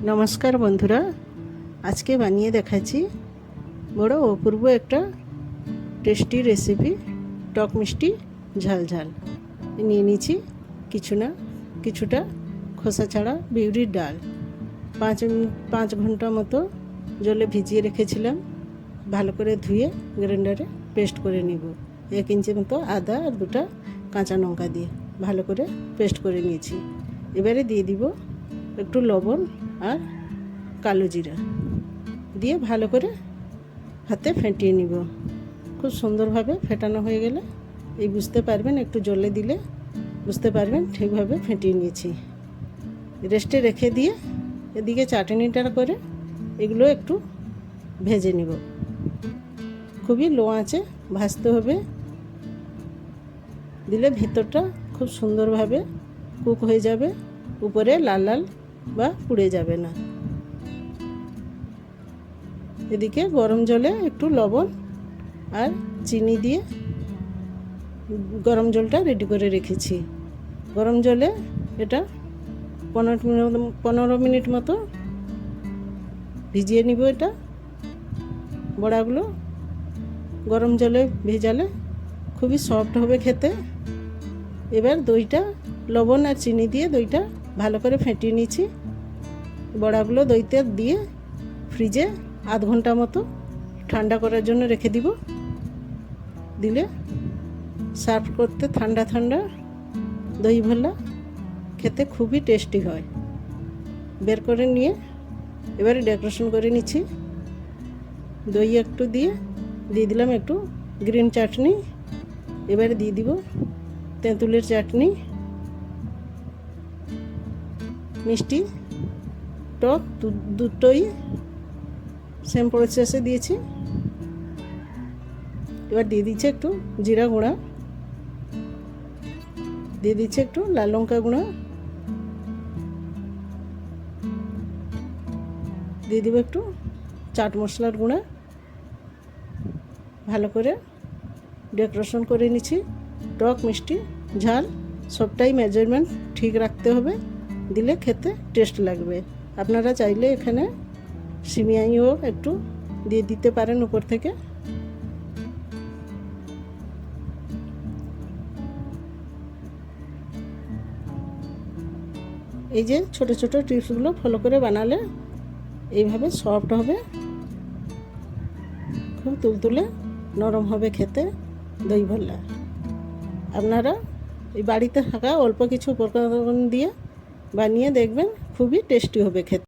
নমস্কার বন্ধুরা, আজকে বানিয়ে দেখাচ্ছি বড় অপূর্ব একটা টেস্টি রেসিপি টক মিষ্টি ঝাল ঝাল। নিয়ে নিয়েছি কিছুটা খোসা ছাড়া বিউলির ডাল। 5 ঘন্টা মতো জলে ভিজিয়ে রেখেছিলাম। ভালো করে ধুয়ে গ্রাইন্ডারে পেস্ট করে নিব। 1 ইঞ্চি মতো আদা আর 2টা কাঁচা লঙ্কা দিয়ে ভালো করে পেস্ট করে নিয়েছি। এবারে দিয়ে দিব একটু লবণ আর কালো জিরা দিয়ে ভালো করে হাতে ফেটিয়ে নিব। খুব সুন্দরভাবে ফেটানো হয়ে গেলে বুঝতে পারবেন, একটু জলে দিলে বুঝতে পারবেন ঠিকভাবে ফেটিয়ে নিয়েছি। রেস্টে রেখে দিয়ে এদিকে চাটনিটা করে এগুলো একটু ভেজে নিব। খুবই লো আঁচে ভাজতে হবে, দিলে ভিতরটা খুব সুন্দরভাবে কুক হয়ে যাবে, উপরে লাল লাল বা পুড়ে যাবে না। এদিকে গরম জলে একটু লবণ আর চিনি দিয়ে গরম জলটা রেডি করে রেখেছি। গরম জলে এটা 15 মিনিট মতো ভিজিয়ে নিব। এটা বড়াগুলো গরম জলে ভেজালে খুবই সফট হবে খেতে। এবার দইটা লবণ আর চিনি দিয়ে দইটা ভালো করে ফেটিয়ে নিয়েছি। বড়াগুলো দইতে দিয়ে ফ্রিজে আধ ঘন্টা মতো ঠান্ডা করার জন্য রেখে দিব। দিলে সার্ভ করতে ঠান্ডা ঠান্ডা দই ভল্লা খেতে খুবই টেস্টি হয়। বের করে নিয়ে এবারে ডেকোরেশন করে নিচ্ছি। দই একটু দিয়ে দিলাম একটু গ্রিন চাটনি। এবারে দিয়ে দিব তেঁতুলের চাটনি, মিষ্টি টক দুটোই সেম প্রসেসে দিয়েছি। এবার দিয়ে দিচ্ছে একটু জিরা গুঁড়া, দিয়ে দিচ্ছে একটু লাল লঙ্কা গুঁড়া, দিয়ে দিব একটু চাট মশলার গুঁড়া। ভালো করে ডেকোরেশন করে নিচ্ছি। টক মিষ্টি ঝাল সবটাই মেজারমেন্ট ঠিক রাখতে হবে, দিলে খেতে টেস্ট লাগবে। আপনারা চাইলে এখানে সিমিয়াইও একটু দিয়ে দিতে পারেন উপর থেকে। এই যে ছোট ছোট টিপসগুলো ফলো করে বানালে এইভাবে সফট হবে, খুব তুলতুলে নরম হবে খেতে দই ভল্লা। আপনারা এই বাড়িতে থাকা অল্প কিছু উপকরণ দিয়ে বানিয়ে দেখবেন, খুবই টেস্টি হবে খেতে।